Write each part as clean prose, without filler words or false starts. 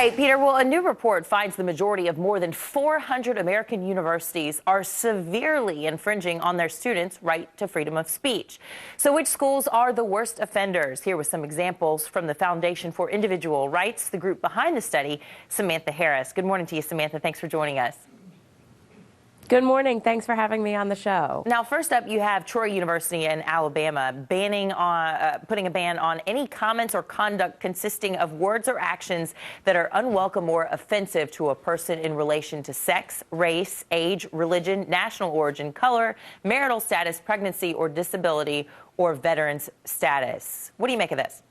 right, Peter. Well, a new report finds the majority of more than 400 American universities are severely infringing on their students' right to freedom of speech. So which schools are the worst offenders? Here with some examples from the Foundation for Individual Rights, the group behind the study, Samantha Harris. Good morning to you, Samantha. Thanks for joining us. Good morning. Thanks for having me on the show. Now, first up, you have Troy University in Alabama putting a ban on any comments or conduct consisting of words or actions that are unwelcome or offensive to a person in relation to sex, race, age, religion, national origin, color, marital status, pregnancy or disability, or veterans status. What do you make of this?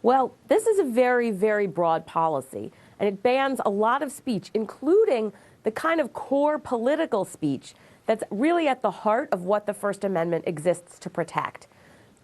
Well, this is a very, very broad policy, and it bans a lot of speech, including the kind of core political speech that's really at the heart of what the First Amendment exists to protect.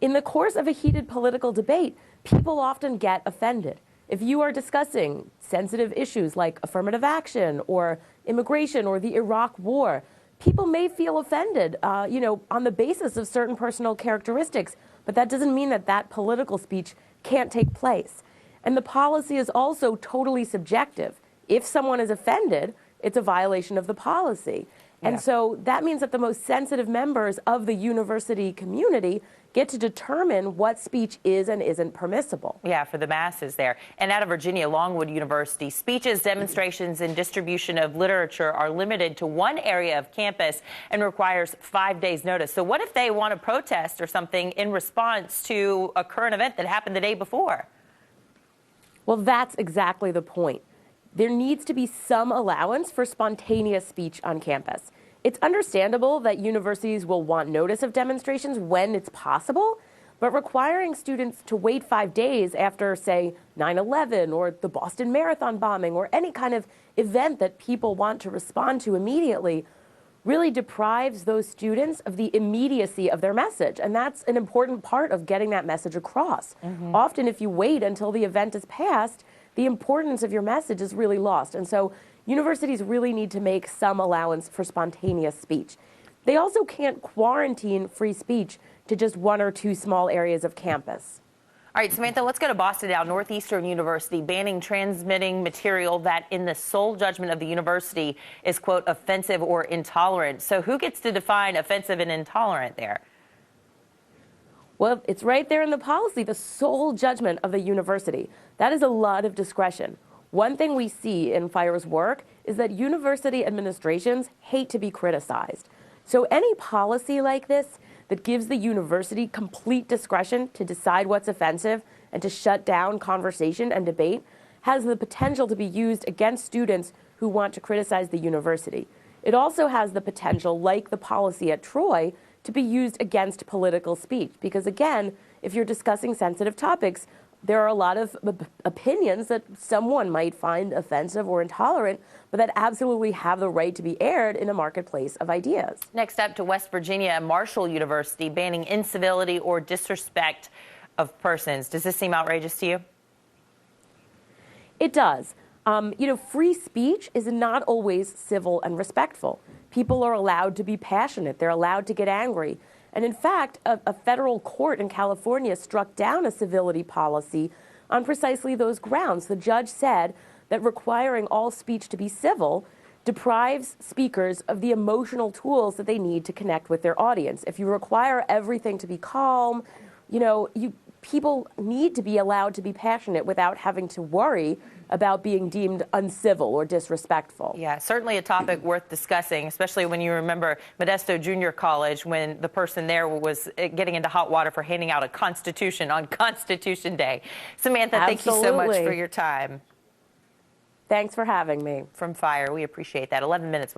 In the course of a heated political debate, people often get offended. If you are discussing sensitive issues like affirmative action or immigration or the Iraq War, people may feel offended, on the basis of certain personal characteristics, but that doesn't mean that that political speech can't take place. And the policy is also totally subjective. If someone is offended, it's a violation of the policy. And so that means that the most sensitive members of the university community get to determine what speech is and isn't permissible. Yeah, for the masses there. And out of Virginia, Longwood University, speeches, demonstrations, and distribution of literature are limited to one area of campus and requires 5 days' notice. So what if they want to protest or something in response to a current event that happened the day before? Well, that's exactly the point. There needs to be some allowance for spontaneous speech on campus. It's understandable that universities will want notice of demonstrations when it's possible, but requiring students to wait 5 days after, say, 9/11 or the Boston Marathon bombing or any kind of event that people want to respond to immediately really deprives those students of the immediacy of their message. And that's an important part of getting that message across. Often, if you wait until the event is passed, the importance of your message is really lost. And so universities really need to make some allowance for spontaneous speech. They also can't quarantine free speech to just one or two small areas of campus. All right, Samantha, let's go to Boston now. Northeastern University banning transmitting material that in the sole judgment of the university is, quote, offensive or intolerant. So who gets to define offensive and intolerant there? Well, it's right there in the policy, the sole judgment of the university. That is a lot of discretion. One thing we see in FIRE's work is that university administrations hate to be criticized. So any policy like this that gives the university complete discretion to decide what's offensive and to shut down conversation and debate has the potential to be used against students who want to criticize the university. It also has the potential, like the policy at Troy, to be used against political speech. Because again, if you're discussing sensitive topics, there are a lot of opinions that someone might find offensive or intolerant, but that absolutely have the right to be aired in a marketplace of ideas. Next up to West Virginia, Marshall University banning incivility or disrespect of persons. Does this seem outrageous to you? It does. Free speech is not always civil and respectful. People are allowed to be passionate. They're allowed to get angry. And in fact, a federal court in California struck down a civility policy on precisely those grounds. The judge said that requiring all speech to be civil deprives speakers of the emotional tools that they need to connect with their audience. If you require everything to be calm, people need to be allowed to be passionate without having to worry about being deemed uncivil or disrespectful. Yeah, certainly a topic worth discussing, especially when you remember Modesto Junior College, when the person there was getting into hot water for handing out a Constitution on Constitution Day. Samantha, thank you so much for your time. Thanks for having me. From FIRE, we appreciate that. 11 minutes.